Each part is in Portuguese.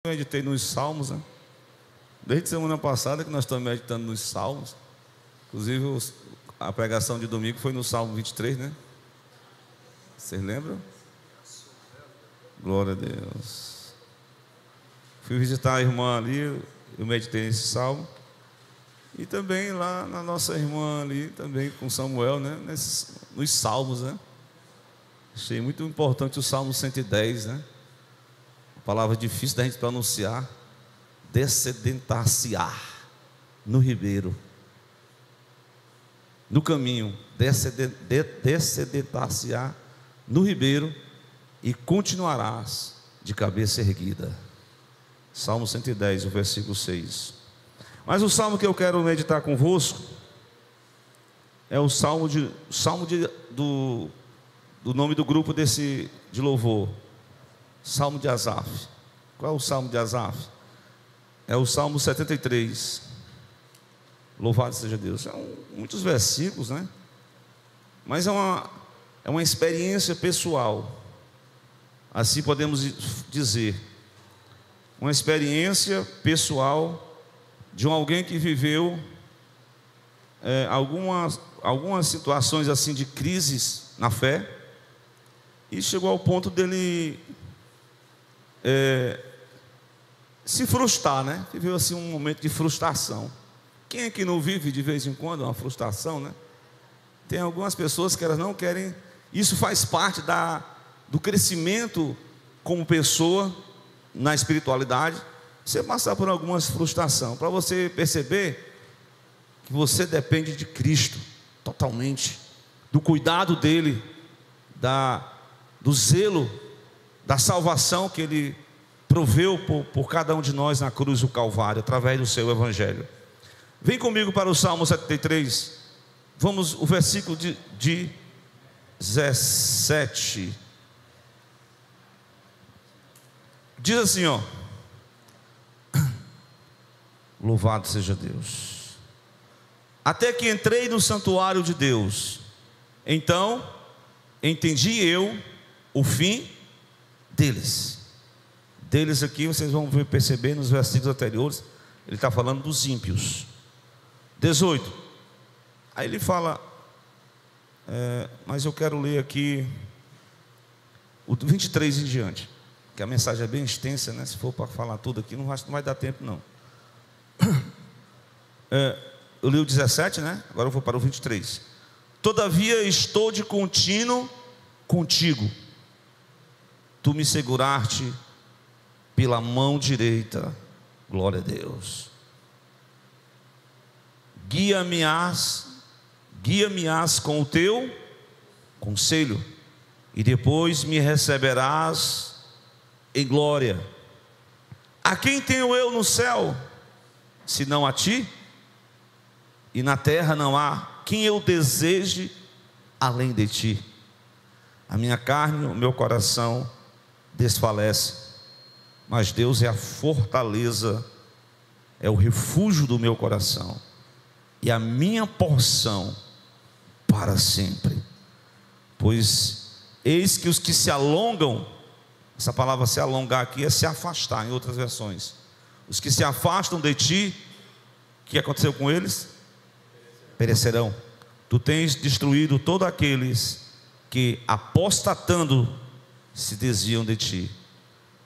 Meditei nos Salmos, né? Desde semana passada que nós estamos meditando nos Salmos. Inclusive a pregação de domingo foi no Salmo 23, né? Vocês lembram? Glória a Deus. Fui visitar a irmã ali, eu meditei nesse Salmo. E também lá na nossa irmã ali, também com Samuel, né? Nos Salmos, né? Achei muito importante o Salmo 110, né? Palavra difícil da gente pronunciar. Descedentar-se-á no ribeiro, no caminho, descedentar-se-á no ribeiro, e continuarás de cabeça erguida. Salmo 110, o versículo 6. Mas o salmo que eu quero meditar convosco é o do nome do grupo de louvor, Salmo de Asaf. Qual é o Salmo de Asaf? É o Salmo 73. Louvado seja Deus. São muitos versículos, né? Mas é uma experiência pessoal, assim podemos dizer. Uma experiência pessoal de alguém que viveu algumas situações assim de crises na fé, e chegou ao ponto dele se frustrar, né? Viveu assim um momento de frustração. Quem é que não vive de vez em quando uma frustração, né? Tem algumas pessoas que elas não querem. Isso faz parte do crescimento como pessoa na espiritualidade. Você passar por algumas frustrações, para você perceber que você depende de Cristo totalmente, do cuidado dele, do zelo, da salvação que ele proveu por cada um de nós na cruz do Calvário, através do seu Evangelho. Vem comigo para o Salmo 73. Vamos, o versículo de 17. Diz assim, ó: louvado seja Deus. Até que entrei no santuário de Deus, então entendi eu o fim deles. Deles aqui vocês vão perceber nos versículos anteriores, ele está falando dos ímpios. 18. Aí ele fala, mas eu quero ler aqui o 23 em diante, que a mensagem é bem extensa, né? Se for para falar tudo aqui, não vai dar tempo não. Eu li o 17, né? Agora eu vou para o 23. Todavia estou de contínuo contigo, tu me seguraste pela mão direita. Glória a Deus. Guia-me-ás com o teu conselho, e depois me receberás em glória. A quem tenho eu no céu, senão a ti? E na terra não há quem eu deseje além de ti. A minha carne, o meu coração desfalece, mas Deus é a fortaleza, é o refúgio do meu coração, e a minha porção para sempre. Pois eis que os que se alongam, essa palavra se alongar aqui é se afastar, em outras versões. Os que se afastam de ti, o que aconteceu com eles? Perecerão. Tu tens destruído todos aqueles que, apostatando, se desviam de ti.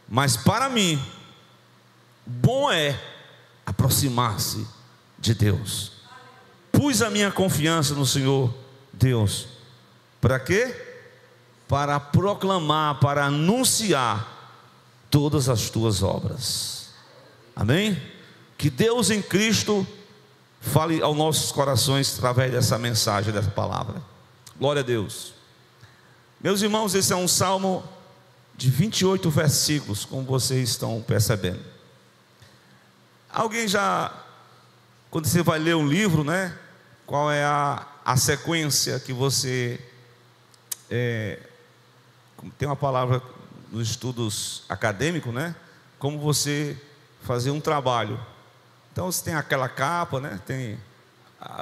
Mas para mim, bom é aproximar-se de Deus. Pus a minha confiança no Senhor Deus. Para quê? Para proclamar, para anunciar todas as tuas obras. Amém? Que Deus em Cristo fale aos nossos corações através dessa mensagem, dessa palavra. Glória a Deus. Meus irmãos, esse é um salmo de 28 versículos, como vocês estão percebendo. Alguém já, quando você vai ler um livro, né? Qual é a sequência que você tem uma palavra nos estudos acadêmicos, né? Como você fazer um trabalho. Então você tem aquela capa, né? Tem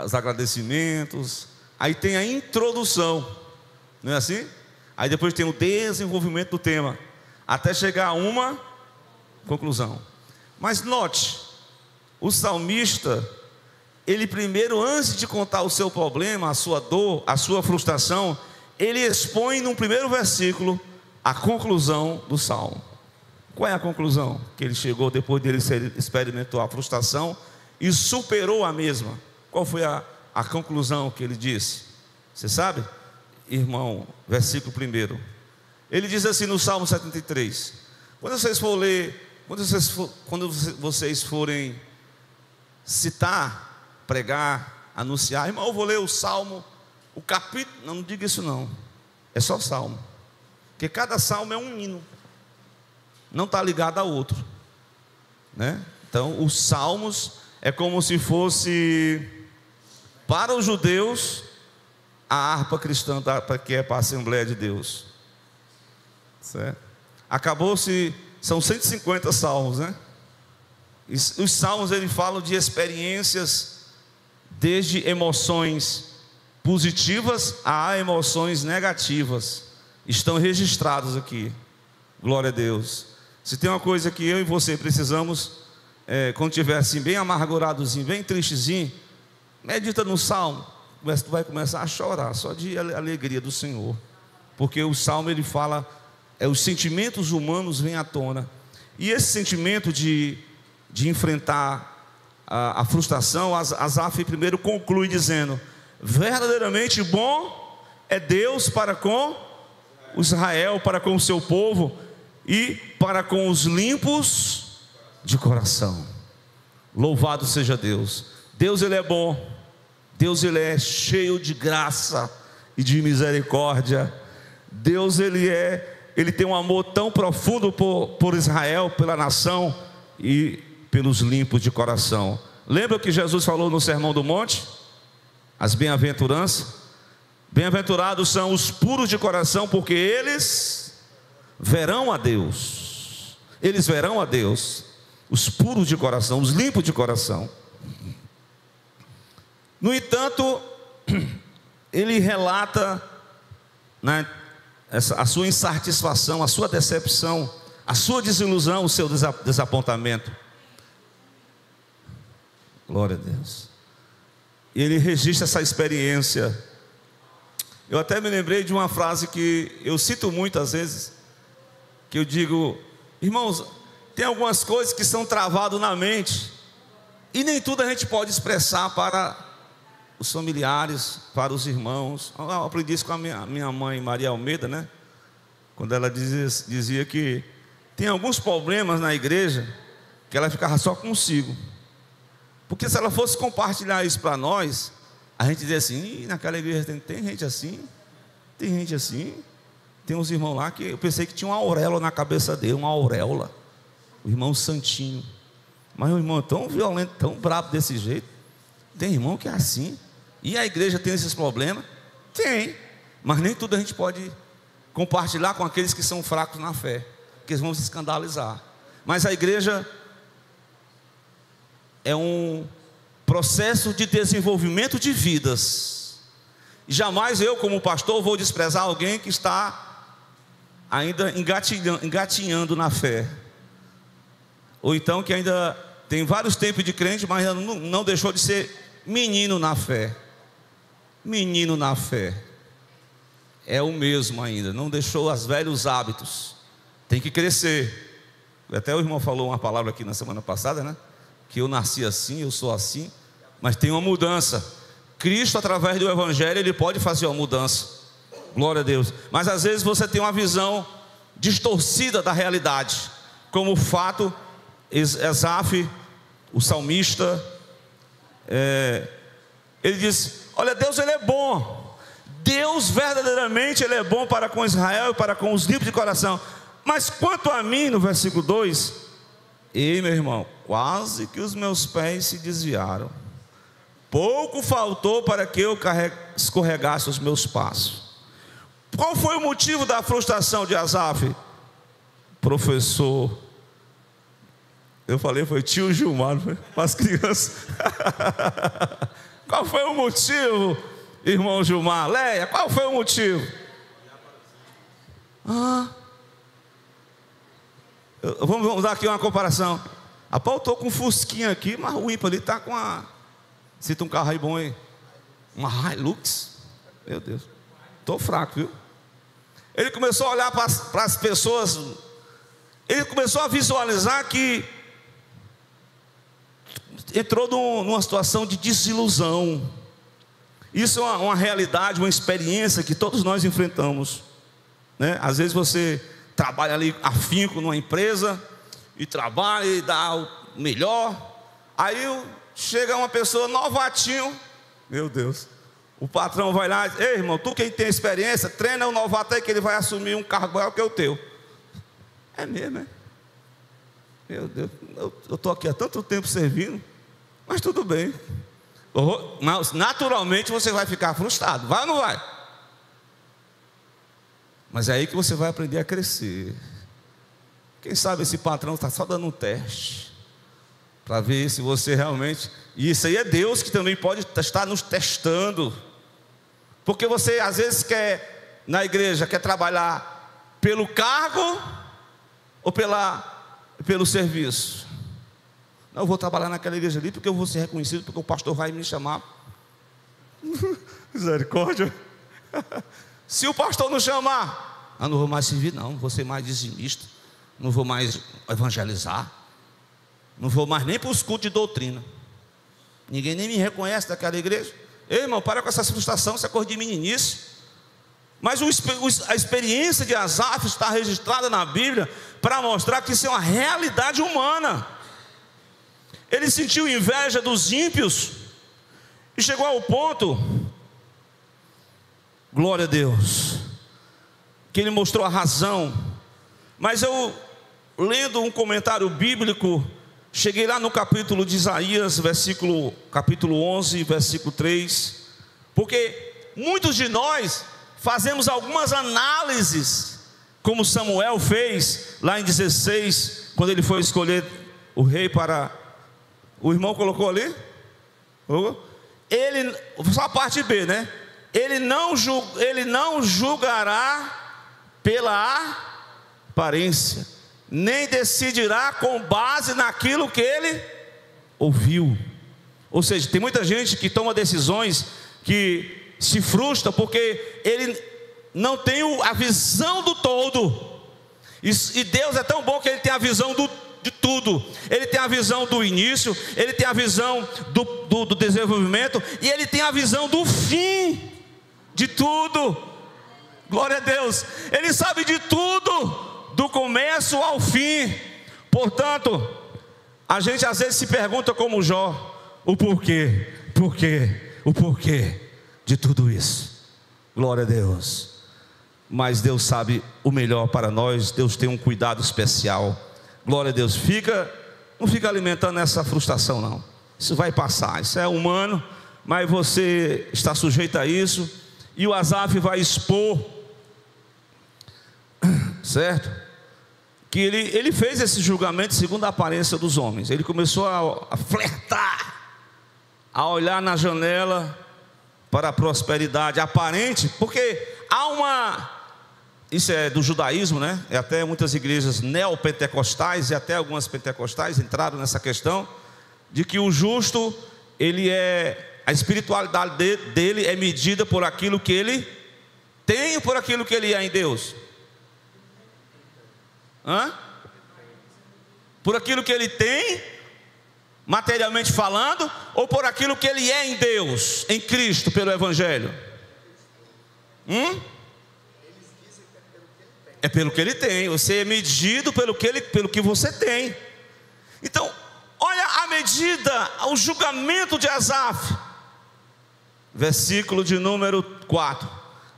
os agradecimentos, aí tem a introdução, não é assim? Aí depois tem o desenvolvimento do tema, até chegar a uma conclusão. Mas note, o salmista, ele primeiro, antes de contar o seu problema, a sua dor, a sua frustração, ele expõe no primeiro versículo a conclusão do salmo. Qual é a conclusão que ele chegou depois dele experimentou a frustração e superou a mesma? Qual foi a conclusão que ele disse? Você sabe, irmão? Versículo 1. Ele diz assim no Salmo 73. Quando vocês for ler, quando vocês forem citar, pregar, anunciar, irmão, eu vou ler o Salmo, o capítulo, não diga isso não, é só Salmo, porque cada Salmo é um hino, não está ligado a outro, né? Então os Salmos é como se fosse, para os judeus, a harpa cristã, que é para a Assembleia de Deus, certo? Acabou-se, são 150 salmos, né? Os salmos, ele falam de experiências, desde emoções positivas a emoções negativas, estão registrados aqui. Glória a Deus. Se tem uma coisa que eu e você precisamos, quando estiver assim bem amarguradozinho, bem tristezinho, medita no salmo, tu vai começar a chorar só de alegria do Senhor, porque o salmo, ele fala, os sentimentos humanos vêm à tona, e esse sentimento de enfrentar a frustração, Asaf primeiro conclui dizendo: verdadeiramente bom é Deus para com o Israel, para com o seu povo e para com os limpos de coração. Louvado seja Deus. Deus, ele é bom. Deus, ele é cheio de graça e de misericórdia. Deus, ele tem um amor tão profundo por Israel, pela nação e pelos limpos de coração. Lembra o que Jesus falou no Sermão do Monte? As bem-aventuranças. Bem-aventurados são os puros de coração, porque eles verão a Deus. Eles verão a Deus. Os puros de coração, os limpos de coração. No entanto, ele relata, né, a sua insatisfação, a sua decepção, a sua desilusão, o seu desapontamento. Glória a Deus. Ele registra essa experiência. Eu até me lembrei de uma frase que eu cito muitas vezes, que eu digo: irmãos, tem algumas coisas que são travadas na mente, e nem tudo a gente pode expressar para os familiares, para os irmãos. Eu aprendi isso com a minha mãe, Maria Almeida, né? Quando ela dizia que tem alguns problemas na igreja que ela ficava só consigo, porque se ela fosse compartilhar isso para nós, a gente dizia assim: naquela igreja tem gente assim, tem gente assim. Tem uns irmãos lá que eu pensei que tinha uma auréola na cabeça dele, uma auréola, o irmão Santinho. Mas o irmão é tão violento, tão bravo desse jeito. Tem irmão que é assim. E a igreja tem esses problemas? Tem. Mas nem tudo a gente pode compartilhar com aqueles que são fracos na fé, porque eles vão se escandalizar. Mas a igreja é um processo de desenvolvimento de vidas. E jamais eu, como pastor, vou desprezar alguém que está ainda engatinhando na fé, ou então que ainda tem vários tempos de crente, mas ainda não deixou de ser menino na fé. Menino na fé é o mesmo ainda, não deixou os velhos hábitos, tem que crescer. Até o irmão falou uma palavra aqui na semana passada, né? Que eu nasci assim, eu sou assim, mas tem uma mudança. Cristo, através do Evangelho, ele pode fazer uma mudança. Glória a Deus. Mas às vezes você tem uma visão distorcida da realidade, como o fato, Asaf, o salmista, ele diz: olha, Deus, ele é bom. Deus verdadeiramente, ele é bom para com Israel e para com os limpos de coração. Mas quanto a mim, no versículo 2, ei, meu irmão, quase que os meus pés se desviaram, pouco faltou para que eu escorregasse os meus passos. Qual foi o motivo da frustração de Asaf? Professor, eu falei, foi tio Gilmar, para as crianças. Qual foi o motivo, irmão Gilmar? Leia, qual foi o motivo? Vamos dar aqui uma comparação. Rapaz, eu estou com um Fusquinha aqui, mas o ímpar ali está com uma... Cita um carro aí bom aí. Uma Hilux. Meu Deus. Estou fraco, viu? Ele começou a olhar para as pessoas. Ele começou a visualizar que entrou numa situação de desilusão. Isso é uma realidade, uma experiência que todos nós enfrentamos, né? Às vezes você trabalha ali afinco numa empresa e trabalha e dá o melhor. Aí chega uma pessoa novatinho, meu Deus, o patrão vai lá e diz: ei, irmão, tu quem tem experiência, treina o novato aí que ele vai assumir um cargo maior que o teu. É mesmo, é? Meu Deus, eu estou aqui há tanto tempo servindo, mas tudo bem. Mas naturalmente você vai ficar frustrado, vai ou não vai? Mas é aí que você vai aprender a crescer. Quem sabe esse patrão está só dando um teste para ver se você realmente... E isso aí é Deus que também pode estar nos testando. Porque você às vezes quer, na igreja, quer trabalhar pelo cargo ou pelo serviço. Não, eu vou trabalhar naquela igreja ali porque eu vou ser reconhecido, porque o pastor vai me chamar. Misericórdia. Se o pastor não chamar, eu não vou mais servir não, vou ser mais dizimista, não vou mais evangelizar, não vou mais nem para os cultos de doutrina. Ninguém nem me reconhece daquela igreja. Ei, irmão, para com essa frustração, isso é coisa de meninice. Mas a experiência de Asaf está registrada na Bíblia para mostrar que isso é uma realidade humana. Ele sentiu inveja dos ímpios e chegou ao ponto, glória a Deus, que ele mostrou a razão. Mas eu, lendo um comentário bíblico, cheguei lá no capítulo de Isaías, capítulo 11, versículo 3, porque muitos de nós fazemos algumas análises, como Samuel fez lá em 16, quando ele foi escolher o rei para... O irmão colocou ali? Ele, só a parte B, né? Ele não julgará pela aparência, nem decidirá com base naquilo que ele ouviu. Ou seja, tem muita gente que toma decisões que se frustra porque ele não tem a visão do todo. E Deus é tão bom que ele tem a visão de tudo. Ele tem a visão do início, ele tem a visão do desenvolvimento, e ele tem a visão do fim de tudo. Glória a Deus. Ele sabe de tudo, do começo ao fim. Portanto, a gente às vezes se pergunta como Jó, o porquê de tudo isso. Glória a Deus. Mas Deus sabe o melhor para nós. Deus tem um cuidado especial. Glória a Deus. Não fica alimentando essa frustração não. Isso vai passar, isso é humano, mas você está sujeito a isso. E o Asaf vai expor, certo? Que ele fez esse julgamento segundo a aparência dos homens. Ele começou a flertar, a olhar na janela para a prosperidade aparente, porque há uma... Isso é do judaísmo, né? E até muitas igrejas neopentecostais e até algumas pentecostais entraram nessa questão de que o justo, a espiritualidade dele é medida por aquilo que ele tem ou por aquilo que ele é em Deus? Por aquilo que ele tem, materialmente falando, ou por aquilo que ele é em Deus, em Cristo, pelo Evangelho? É pelo que ele tem. Você é medido pelo que você tem. Então, olha a medida, o julgamento de Asaf. Versículo de número 4.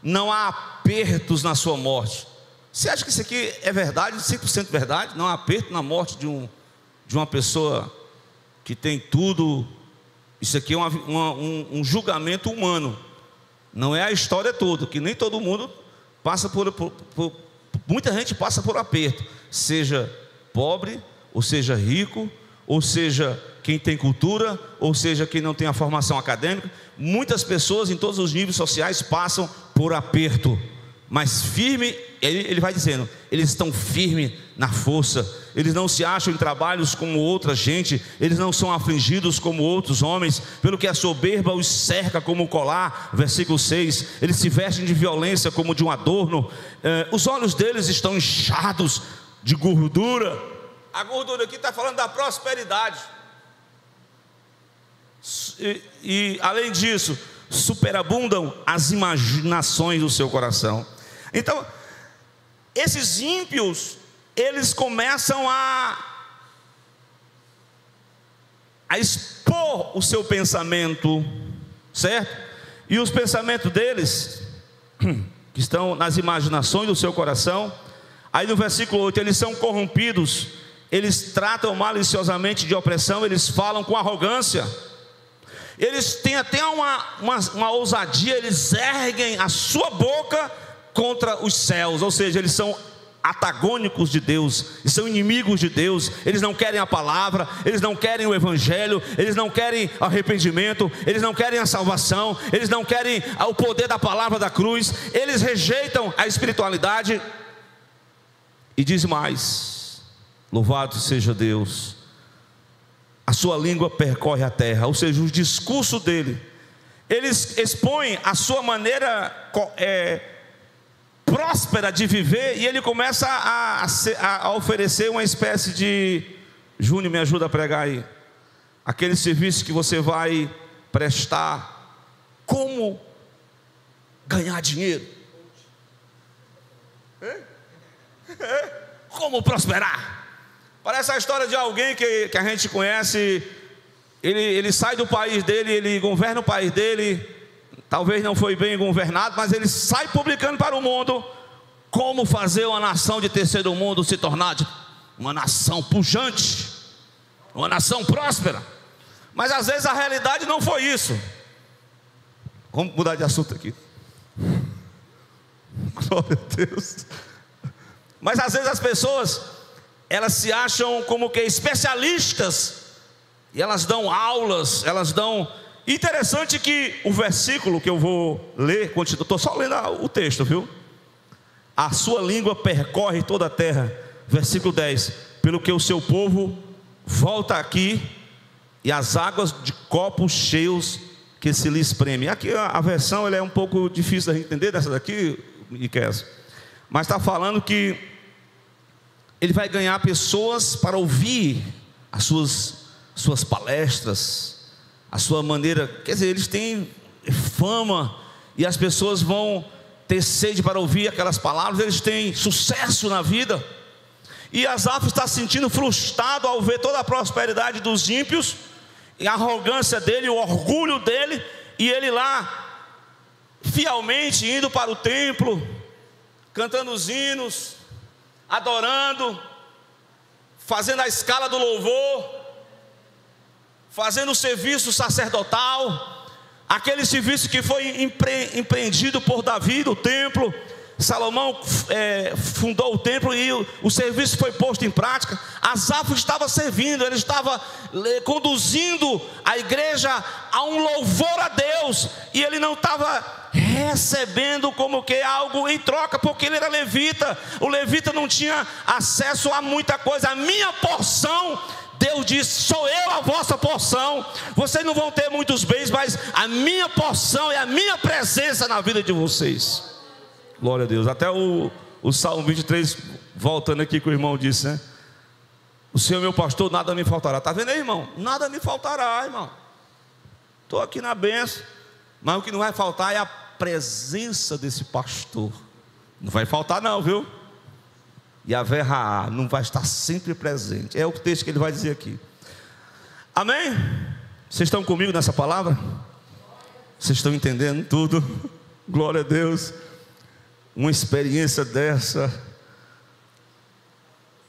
Não há apertos na sua morte. Você acha que isso aqui é verdade, 100% verdade? Não há aperto na morte de uma pessoa que tem tudo. Isso aqui é um julgamento humano. Não é a história toda, que nem todo mundo passa muita gente passa por aperto, seja pobre, ou seja rico, ou seja quem tem cultura, ou seja quem não tem a formação acadêmica. Muitas pessoas em todos os níveis sociais passam por aperto, mas firme ele vai dizendo, eles estão firmes na força, eles não se acham em trabalhos como outra gente, eles não são afligidos como outros homens, pelo que a soberba os cerca como colar. Versículo 6, eles se vestem de violência como de um adorno, os olhos deles estão inchados de gordura. A gordura aqui está falando da prosperidade, e além disso, superabundam as imaginações do seu coração. Então, esses ímpios, eles começam a expor o seu pensamento, certo? E os pensamentos deles, que estão nas imaginações do seu coração. Aí no versículo 8, eles são corrompidos, eles tratam maliciosamente de opressão, eles falam com arrogância, eles têm até uma ousadia, eles erguem a sua boca contra os céus, ou seja, eles são antagônicos de Deus, eles são inimigos de Deus, eles não querem a palavra, eles não querem o evangelho, eles não querem arrependimento, eles não querem a salvação, eles não querem o poder da palavra da cruz, eles rejeitam a espiritualidade. E diz mais: louvado seja Deus, a sua língua percorre a terra, ou seja, o discurso dele, eles expõem a sua maneira próspera de viver, e ele começa a oferecer uma espécie de, Júnior, me ajuda a pregar aí, aquele serviço que você vai prestar, como ganhar dinheiro, como prosperar. Parece a história de alguém que a gente conhece, ele sai do país dele, ele governa o país dele, talvez não foi bem governado, mas ele sai publicando para o mundo como fazer uma nação de terceiro mundo se tornar uma nação pujante, uma nação próspera. Mas às vezes a realidade não foi isso. Vamos mudar de assunto aqui. Glória a Deus. Mas às vezes as pessoas, elas se acham como que especialistas, e elas dão aulas, elas dão... Interessante que o versículo que eu vou ler, estou só lendo o texto, viu? A sua língua percorre toda a terra. Versículo 10, pelo que o seu povo volta aqui, e as águas de copos cheios que se lhe espreme. Aqui a versão ela é um pouco difícil de entender, dessa daqui, mas está falando que ele vai ganhar pessoas para ouvir as suas palestras, a sua maneira, quer dizer, eles têm fama, e as pessoas vão ter sede para ouvir aquelas palavras, eles têm sucesso na vida. E Asaf está se sentindo frustrado ao ver toda a prosperidade dos ímpios, e a arrogância dele, o orgulho dele, e ele lá, fielmente indo para o templo, cantando os hinos, adorando, fazendo a escala do louvor, fazendo o serviço sacerdotal, aquele serviço que foi empreendido por Davi do templo. Salomão fundou o templo e o serviço foi posto em prática. Asaf estava servindo, ele estava conduzindo a igreja a um louvor a Deus, e ele não estava recebendo como que algo em troca, porque ele era levita. O levita não tinha acesso a muita coisa. A minha porção, Deus disse, sou eu a vossa porção. Vocês não vão ter muitos bens, mas a minha porção é a minha presença na vida de vocês. Glória a Deus. Até o Salmo 23, voltando aqui que o irmão disse, né? O Senhor meu pastor, nada me faltará. Está vendo aí, irmão? Nada me faltará, irmão. Estou aqui na bênção, mas o que não vai faltar é a presença desse pastor. Não vai faltar não, viu? E a verra não vai estar sempre presente. É o texto que ele vai dizer aqui. Amém? Vocês estão comigo nessa palavra? Vocês estão entendendo tudo? Glória a Deus. Uma experiência dessa,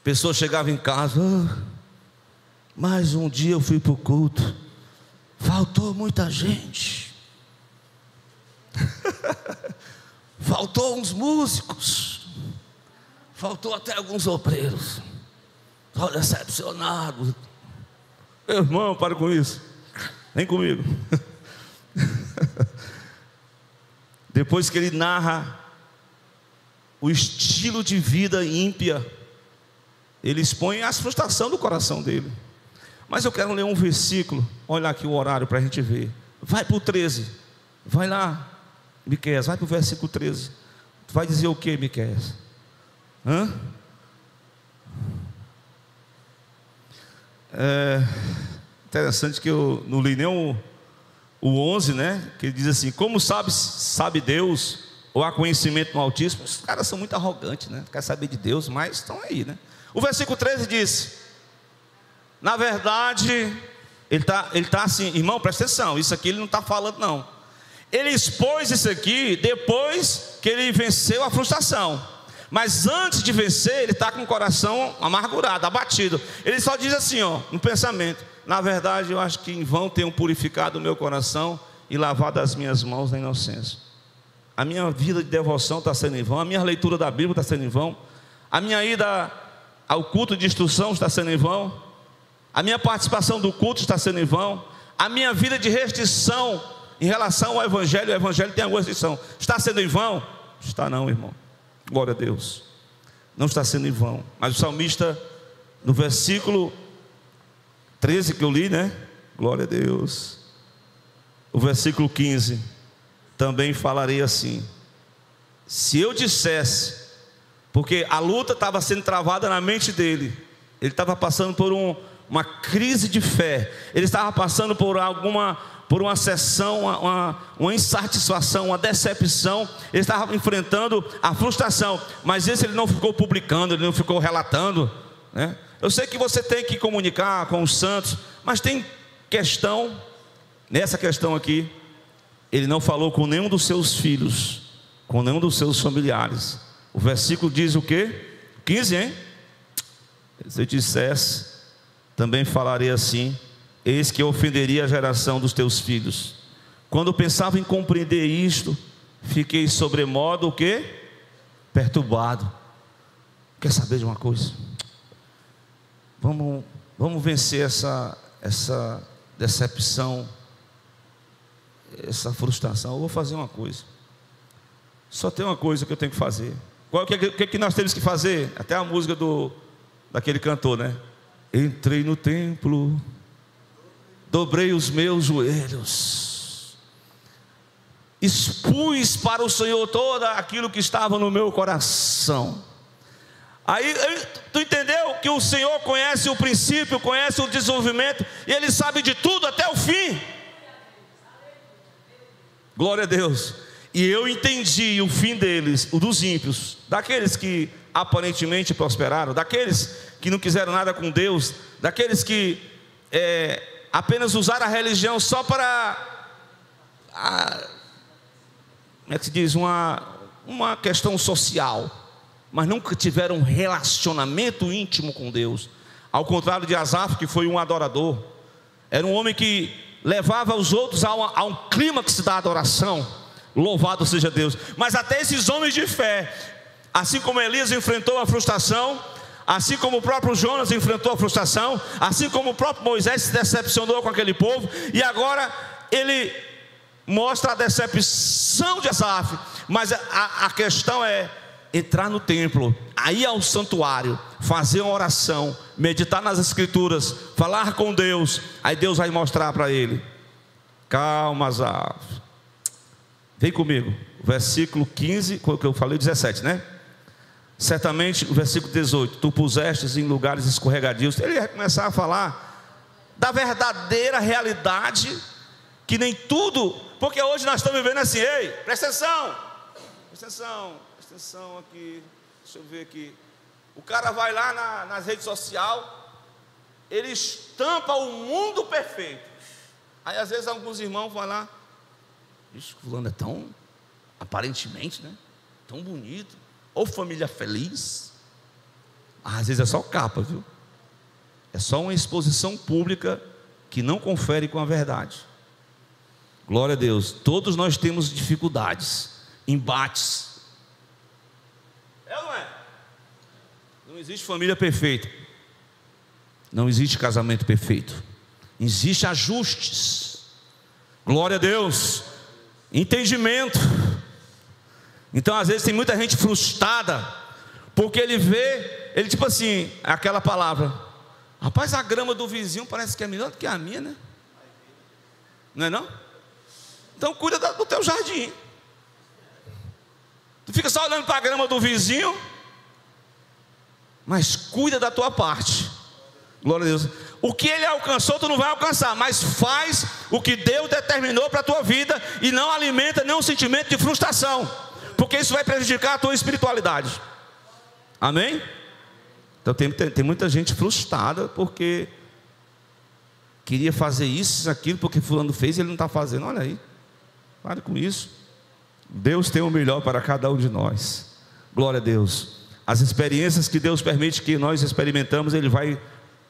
pessoa chegava em casa, mais um dia eu fui para o culto, faltou muita gente, faltou uns músicos, faltou até alguns obreiros, estou decepcionado. Meu irmão, para com isso, vem comigo. Depois que ele narra o estilo de vida ímpia, ele expõe as frustrações do coração dele. Mas eu quero ler um versículo. Olha aqui o horário para a gente ver. Vai para o 13. Vai lá, Miqueias, vai para o versículo 13. Tu vai dizer o que, Miqueias? Interessante que eu não li nem o 11, né? Que ele diz assim: como sabe Deus, ou há conhecimento no Altíssimo? Os caras são muito arrogantes, né? Quer saber de Deus, mas estão aí, né? O versículo 13 diz: na verdade, ele está assim, irmão, presta atenção, isso aqui ele não está falando não. Ele expôs isso aqui depois que ele venceu a frustração. Mas antes de vencer, ele está com o coração amargurado, abatido. Ele só diz assim, ó, no pensamento: na verdade, eu acho que em vão tenho purificado o meu coração e lavado as minhas mãos na inocência. A minha vida de devoção está sendo em vão, a minha leitura da Bíblia está sendo em vão, a minha ida ao culto de instrução está sendo em vão, a minha participação do culto está sendo em vão, a minha vida de restrição em relação ao Evangelho, o Evangelho tem alguma restrição, está sendo em vão? Está não, irmão. Glória a Deus, não está sendo em vão. Mas o salmista, no versículo 13 que eu li, né? Glória a Deus. O versículo 15 também falarei assim: se eu dissesse, porque a luta estava sendo travada na mente dele, ele estava passando por uma crise de fé, ele estava passando por uma sessão, uma insatisfação, uma decepção, ele estava enfrentando a frustração, mas esse ele não ficou publicando, ele não ficou relatando, né? Eu sei que você tem que comunicar com os santos, mas tem questão, nessa questão aqui, ele não falou com nenhum dos seus filhos, com nenhum dos seus familiares. O versículo diz o quê? 15, hein? Se eu dissesse, também falarei assim: eis que eu ofenderia a geração dos teus filhos. Quando pensava em compreender isto, fiquei sobremodo o quê? Perturbado. Quer saber de uma coisa? Vamos vencer essa decepção, essa frustração. Eu vou fazer uma coisa. Só tem uma coisa que eu tenho que fazer. O que nós temos que fazer? Até a música daquele cantor, né? Entrei no templo, dobrei os meus joelhos, expus para o Senhor todo aquilo que estava no meu coração. Aí, tu entendeu que o Senhor conhece o princípio, conhece o desenvolvimento, e Ele sabe de tudo até o fim. Glória a Deus. E eu entendi o fim deles, o dos ímpios, daqueles que aparentemente prosperaram, daqueles que não quiseram nada com Deus, daqueles que apenas usaram a religião só para, como é que se diz, uma questão social, mas nunca tiveram um relacionamento íntimo com Deus. Ao contrário de Asaf, que foi um adorador, era um homem que levava os outros a um clímax da adoração. Louvado seja Deus. Mas até esses homens de fé, assim como Elias enfrentou a frustração, assim como o próprio Jonas enfrentou a frustração, assim como o próprio Moisés se decepcionou com aquele povo, e agora ele mostra a decepção de Asaf. Mas a questão é entrar no templo, ir ao santuário, fazer uma oração, meditar nas escrituras, falar com Deus. Aí Deus vai mostrar para ele: calma, Asaf, vem comigo. Versículo 15, que eu falei, 17, né? Certamente, o versículo 18: tu pusestes em lugares escorregadios. Ele vai começar a falar da verdadeira realidade, que nem tudo, porque hoje nós estamos vivendo assim: ei, presta atenção, presta atenção, presta atenção aqui, deixa eu ver aqui. O cara vai lá nas redes sociais, ele estampa o mundo perfeito. Aí às vezes alguns irmãos vão lá: isso, fulano é tão, aparentemente, né, tão bonito, ou família feliz. Às vezes é só capa, viu? É só uma exposição pública que não confere com a verdade. Glória a Deus. Todos nós temos dificuldades, embates. É ou não é? Não existe família perfeita, não existe casamento perfeito, existe ajustes. Glória a Deus. Entendimento. Então às vezes tem muita gente frustrada, porque ele vê, ele tipo assim, aquela palavra: rapaz, a grama do vizinho parece que é melhor do que a minha, né? Não é não? Então cuida do teu jardim. Tu fica só olhando para a grama do vizinho, mas cuida da tua parte. Glória a Deus. O que ele alcançou, tu não vai alcançar, mas faz o que Deus determinou para a tua vida, e não alimenta nenhum sentimento de frustração, porque isso vai prejudicar a tua espiritualidade. Amém? Então tem muita gente frustrada, porque queria fazer isso, aquilo, porque fulano fez e ele não está fazendo. Olha aí, pare com isso. Deus tem o melhor para cada um de nós. Glória a Deus. As experiências que Deus permite que nós experimentamos, Ele vai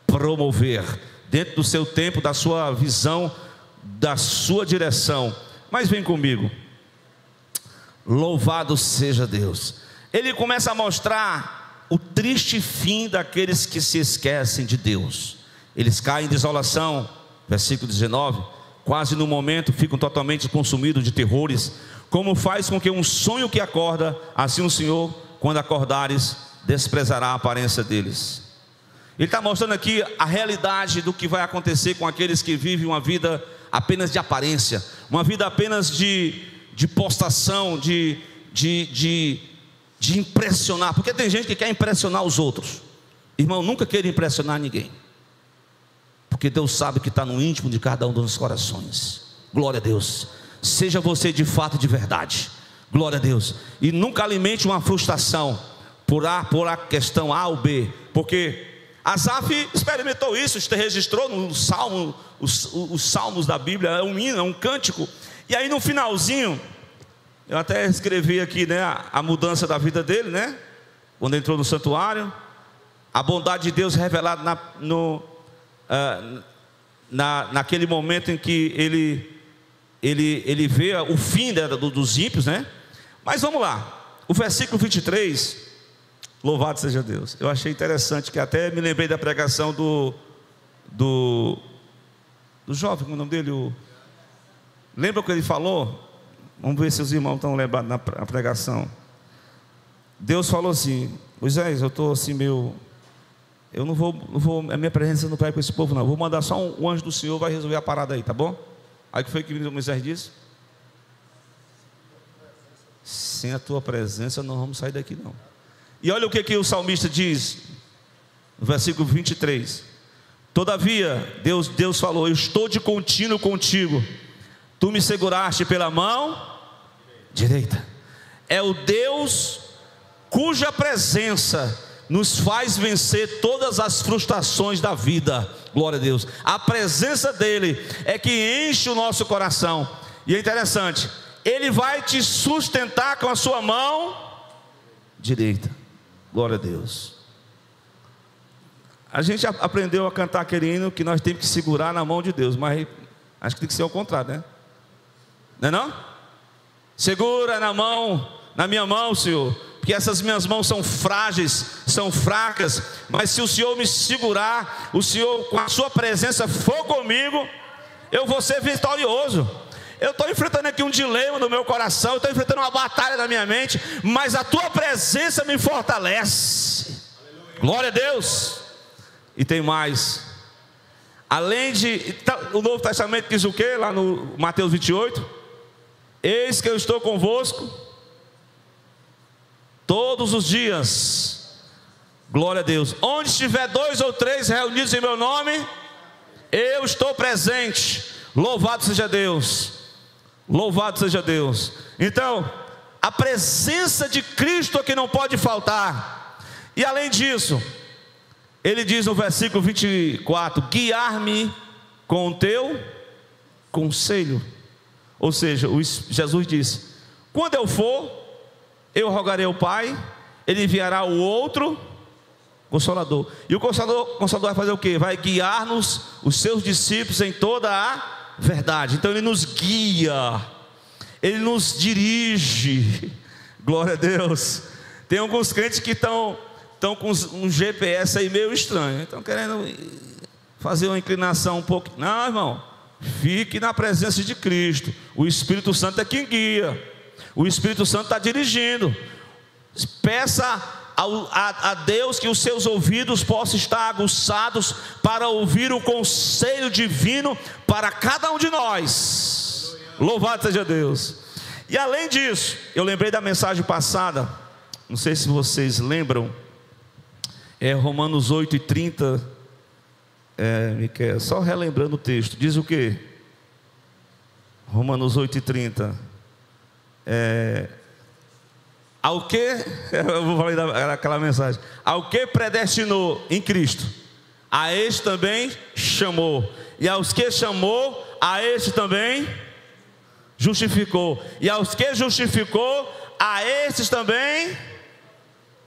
promover dentro do seu tempo, da sua visão, da sua direção. Mas vem comigo. Louvado seja Deus. Ele começa a mostrar o triste fim daqueles que se esquecem de Deus. Eles caem em desolação, versículo 19. Quase no momento ficam totalmente consumidos de terrores, como faz com que um sonho que acorda, assim o Senhor, quando acordares, desprezará a aparência deles. Ele está mostrando aqui a realidade do que vai acontecer com aqueles que vivem uma vida apenas de aparência, uma vida apenas de postação, de impressionar, porque tem gente que quer impressionar os outros. Irmão, nunca queira impressionar ninguém, porque Deus sabe que está no íntimo de cada um dos corações. Glória a Deus. Seja você de fato, de verdade. Glória a Deus. E nunca alimente uma frustração por a questão A ou B, porque Asaf experimentou isso, registrou no Salmo, os salmos da Bíblia, é um hino, é um cântico. E aí no finalzinho, eu até escrevi aqui, né, a mudança da vida dele, né, quando entrou no santuário, a bondade de Deus revelada naquele momento em que ele vê o fim dos ímpios, né? Mas vamos lá, o versículo 23, louvado seja Deus. Eu achei interessante, que até me lembrei da pregação do jovem, como é o nome dele? Lembra o que ele falou? Vamos ver se os irmãos estão lembrados na pregação. Deus falou assim: Moisés, eu estou assim meio... Eu não vou, a minha presença não vai com esse povo não. Eu vou mandar só um anjo do Senhor, vai resolver a parada aí, tá bom? Aí o que foi que Moisés disse? Sem a tua presença não vamos sair daqui não. E olha o que o salmista diz, no versículo 23. Todavia, Deus falou: eu estou de contínuo contigo, tu me seguraste pela mão direita. É o Deus cuja presença nos faz vencer todas as frustrações da vida. Glória a Deus. A presença dele é que enche o nosso coração. E é interessante, ele vai te sustentar com a sua mão direita. Glória a Deus. A gente aprendeu a cantar aquele hino que nós temos que segurar na mão de Deus, mas acho que tem que ser ao contrário, né? Não é não? Segura na minha mão, Senhor, porque essas minhas mãos são frágeis, são fracas, mas se o Senhor me segurar, o Senhor com a sua presença for comigo, eu vou ser vitorioso. Eu estou enfrentando aqui um dilema no meu coração, eu estou enfrentando uma batalha na minha mente, mas a tua presença me fortalece. Glória a Deus. E tem mais, além de, o Novo Testamento diz o que? Lá no Mateus 28, eis que eu estou convosco todos os dias. Glória a Deus. Onde estiver 2 ou 3 reunidos em meu nome, eu estou presente. Louvado seja Deus. Louvado seja Deus. Então, a presença de Cristo é que não pode faltar. E além disso, ele diz no versículo 24: guiar-me com o teu conselho. Ou seja, Jesus disse: quando eu for, eu rogarei ao Pai, Ele enviará o outro Consolador. E o Consolador vai fazer o quê? Vai guiar-nos, os seus discípulos, em toda a verdade. Então Ele nos guia, Ele nos dirige. Glória a Deus. Tem alguns crentes que estão com um GPS aí meio estranho, estão querendo fazer uma inclinação um pouco. Não, irmão, fique na presença de Cristo. O Espírito Santo é quem guia. O Espírito Santo está dirigindo. Peça a Deus que os seus ouvidos possam estar aguçados para ouvir o conselho divino para cada um de nós. Louvado seja Deus. E além disso, eu lembrei da mensagem passada, não sei se vocês lembram, Romanos 8:30, Miquel, só relembrando o texto, diz o quê? Romanos 8:30, ao que, eu vou falar daquela mensagem, ao que predestinou em Cristo, a este também chamou, e aos que chamou, a este também justificou, e aos que justificou, a estes também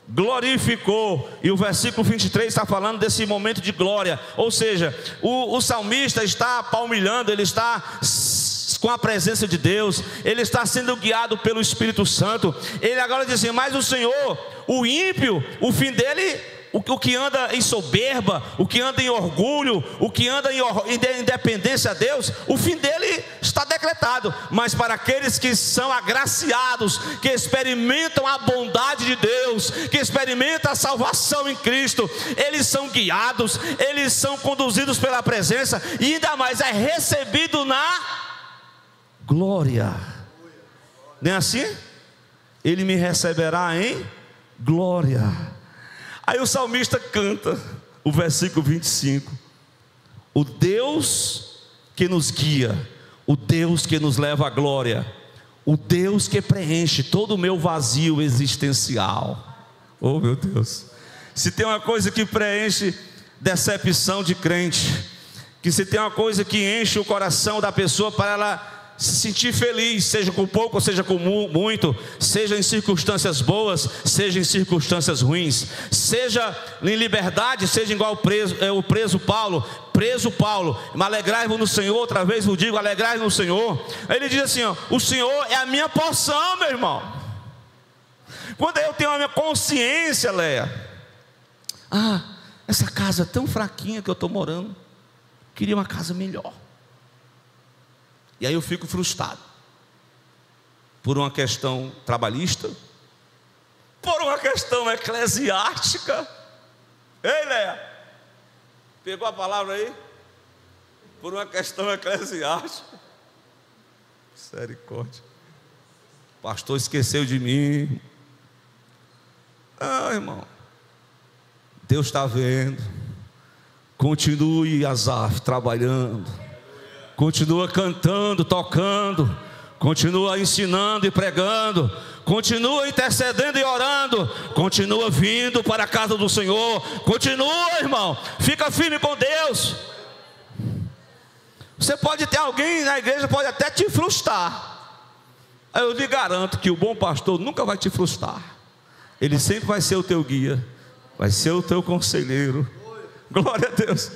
glorificou. E o versículo 23 está falando desse momento de glória, ou seja, o salmista está palmilhando, ele está com a presença de Deus, ele está sendo guiado pelo Espírito Santo. Ele agora diz assim: mas o Senhor, o ímpio, o fim dele, o que anda em soberba, o que anda em orgulho, o que anda em independência a Deus, o fim dele está decretado. Mas para aqueles que são agraciados, que experimentam a bondade de Deus, que experimentam a salvação em Cristo, eles são guiados, eles são conduzidos pela presença, e ainda mais é recebido na glória. Não é assim? Ele me receberá em glória. Aí o salmista canta o versículo 25: o Deus que nos guia, o Deus que nos leva à glória, o Deus que preenche todo o meu vazio existencial. Oh meu Deus, se tem uma coisa que preenche decepção de crente, que se tem uma coisa que enche o coração da pessoa para ela se sentir feliz, seja com pouco ou seja com muito, seja em circunstâncias boas, seja em circunstâncias ruins, seja em liberdade, seja igual o preso Paulo, mas alegrai-vos no Senhor. Outra vez vos digo, alegrai-vos no Senhor. Aí ele diz assim, o Senhor é a minha porção, meu irmão. Quando eu tenho a minha consciência, Léa, essa casa é tão fraquinha que eu estou morando, queria uma casa melhor. E aí eu fico frustrado por uma questão trabalhista, por uma questão eclesiástica. Ei, Léa, pegou a palavra aí? Por uma questão eclesiástica. Misericórdia. O pastor esqueceu de mim. Irmão, Deus está vendo. Continue, Asaf, trabalhando. Continua cantando, tocando, continua ensinando e pregando, continua intercedendo e orando, continua vindo para a casa do Senhor, continua, irmão, fica firme com Deus. Você pode ter alguém na igreja, pode até te frustrar. Eu lhe garanto que o bom pastor nunca vai te frustrar. Ele sempre vai ser o teu guia, vai ser o teu conselheiro. Glória a Deus.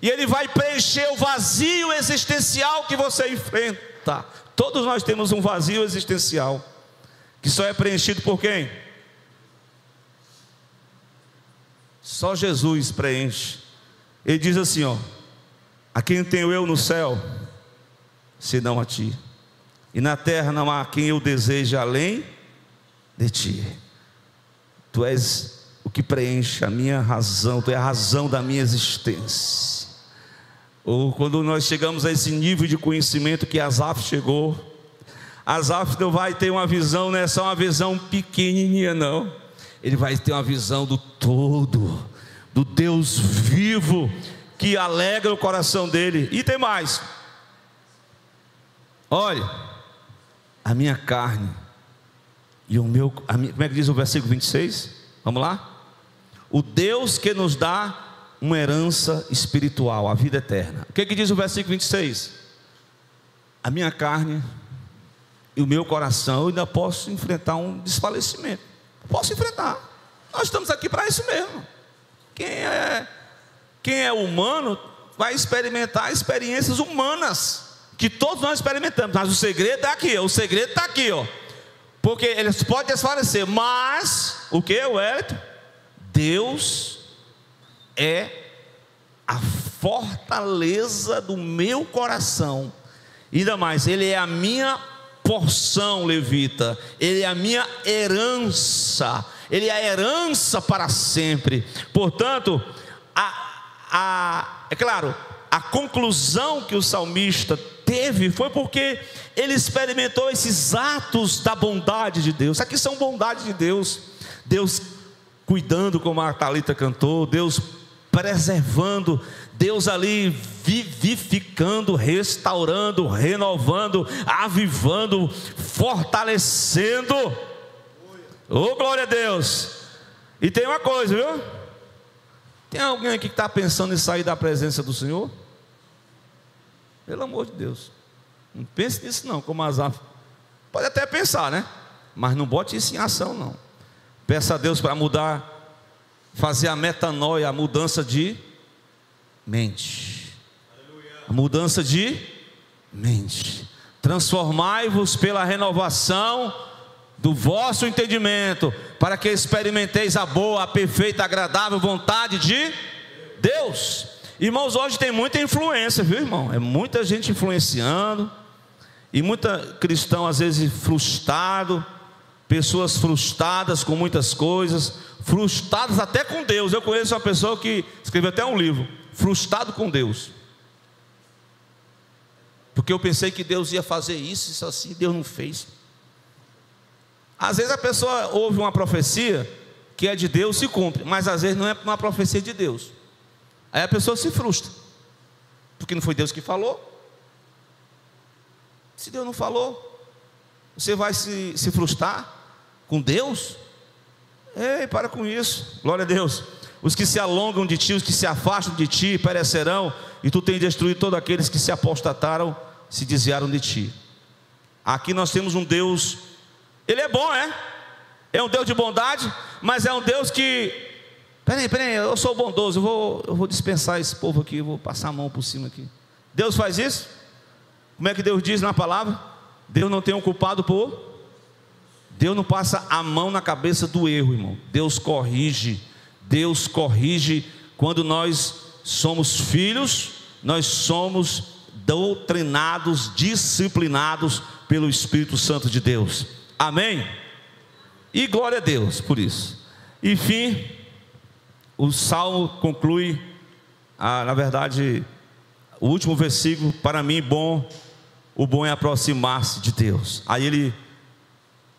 E ele vai preencher o vazio existencial que você enfrenta. Todos nós temos um vazio existencial, que só é preenchido por quem? Só Jesus preenche. Ele diz assim, a quem tenho eu no céu, senão a ti, e na terra não há quem eu deseje além de ti. Tu és o que preenche a minha razão, tu és a razão da minha existência. Ou quando nós chegamos a esse nível de conhecimento que Asaf chegou, Asaf não vai ter uma visão, não é só uma visão pequenininha não, ele vai ter uma visão do todo, do Deus vivo, que alegra o coração dele. E tem mais, olha, a minha carne e o meu, como é que diz o versículo 26? Vamos lá? O Deus que nos dá uma herança espiritual, a vida eterna. O que diz o versículo 26? A minha carne e o meu coração, eu ainda posso enfrentar um desfalecimento. Posso enfrentar. Nós estamos aqui para isso mesmo. Quem é humano vai experimentar experiências humanas, que todos nós experimentamos. Mas o segredo está aqui, porque eles podem desfalecer, mas o que, Wellington? Deus é a fortaleza do meu coração, ainda mais, Ele é a minha porção, levita, ele é a minha herança, ele é a herança para sempre. Portanto, é claro, a conclusão que o salmista teve foi porque ele experimentou esses atos da bondade de Deus. Aqui são bondade de Deus. Deus cuidando, como a Thalita cantou, Deus preservando, Deus ali vivificando, restaurando, renovando, avivando, fortalecendo. Oh, glória a Deus! E tem uma coisa, viu? Tem alguém aqui que está pensando em sair da presença do Senhor? Pelo amor de Deus, não pense nisso não, como Asaf. Pode até pensar, né? Mas não bote isso em ação não. Peça a Deus para mudar, fazer a metanoia, a mudança de mente. A mudança de mente. Transformai-vos pela renovação do vosso entendimento, para que experimenteis a boa, a perfeita, agradável vontade de Deus. Irmãos, hoje tem muita influência, viu, irmão? É muita gente influenciando, e muita cristão às vezes frustrado, pessoas frustradas com muitas coisas, frustradas até com Deus. Eu conheço uma pessoa que escreveu até um livro, Frustrado com Deus, porque eu pensei que Deus ia fazer isso assim, Deus não fez. Às vezes a pessoa ouve uma profecia que é de Deus, se cumpre, mas às vezes não é uma profecia de Deus. Aí a pessoa se frustra, porque não foi Deus que falou. Se Deus não falou, você vai se frustrar com Deus? Ei, para com isso, glória a Deus. Os que se alongam de ti, os que se afastam de ti, perecerão, e tu tens destruído todos aqueles que se apostataram, se desviaram de ti. Aqui nós temos um Deus, Ele é bom, é um Deus de bondade, mas é um Deus que, peraí, eu sou bondoso, eu vou dispensar esse povo aqui, eu vou passar a mão por cima aqui. Deus faz isso? Como é que Deus diz na palavra? Deus não tem um culpado por... Deus não passa a mão na cabeça do erro, irmão. Deus corrige quando nós somos filhos, nós somos doutrinados, disciplinados pelo Espírito Santo de Deus. Amém? E glória a Deus por isso. Enfim, o Salmo conclui, na verdade, o último versículo, para mim o bom é aproximar-se de Deus. Aí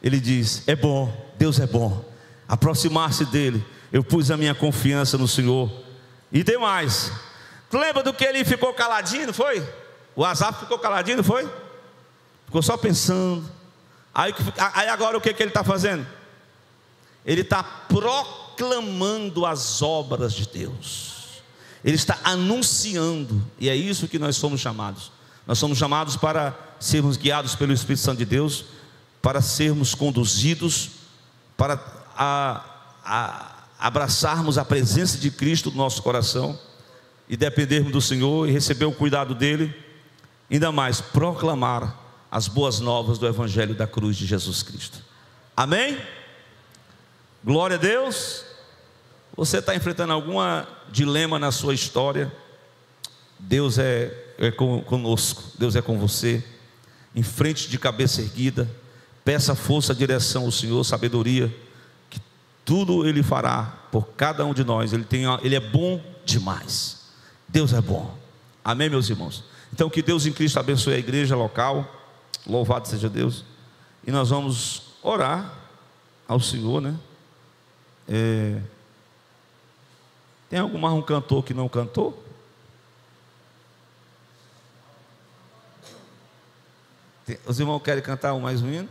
ele diz, é bom, Deus é bom, aproximar-se dele, eu pus a minha confiança no Senhor. E tem mais, tu lembra do que ele ficou caladinho, não foi? O Asaf ficou caladinho, não foi? Ficou só pensando. Aí agora o que ele está fazendo? Ele está proclamando as obras de Deus, ele está anunciando, e é isso que nós somos chamados. Nós somos chamados para sermos guiados pelo Espírito Santo de Deus, para sermos conduzidos, para abraçarmos a presença de Cristo no nosso coração, e dependermos do Senhor, e receber o cuidado dEle, ainda mais, proclamar as boas novas do Evangelho da cruz de Jesus Cristo. Amém? Glória a Deus. Você está enfrentando algum dilema na sua história? Deus é conosco, Deus é com você. Em frente, de cabeça erguida, peça força, direção ao Senhor, sabedoria, que tudo Ele fará por cada um de nós. Ele é bom demais. Deus é bom. Amém, meus irmãos? Então que Deus em Cristo abençoe a igreja local. Louvado seja Deus. E nós vamos orar ao Senhor, né? Tem um cantor que não cantou? Os irmãos querem cantar mais um hino?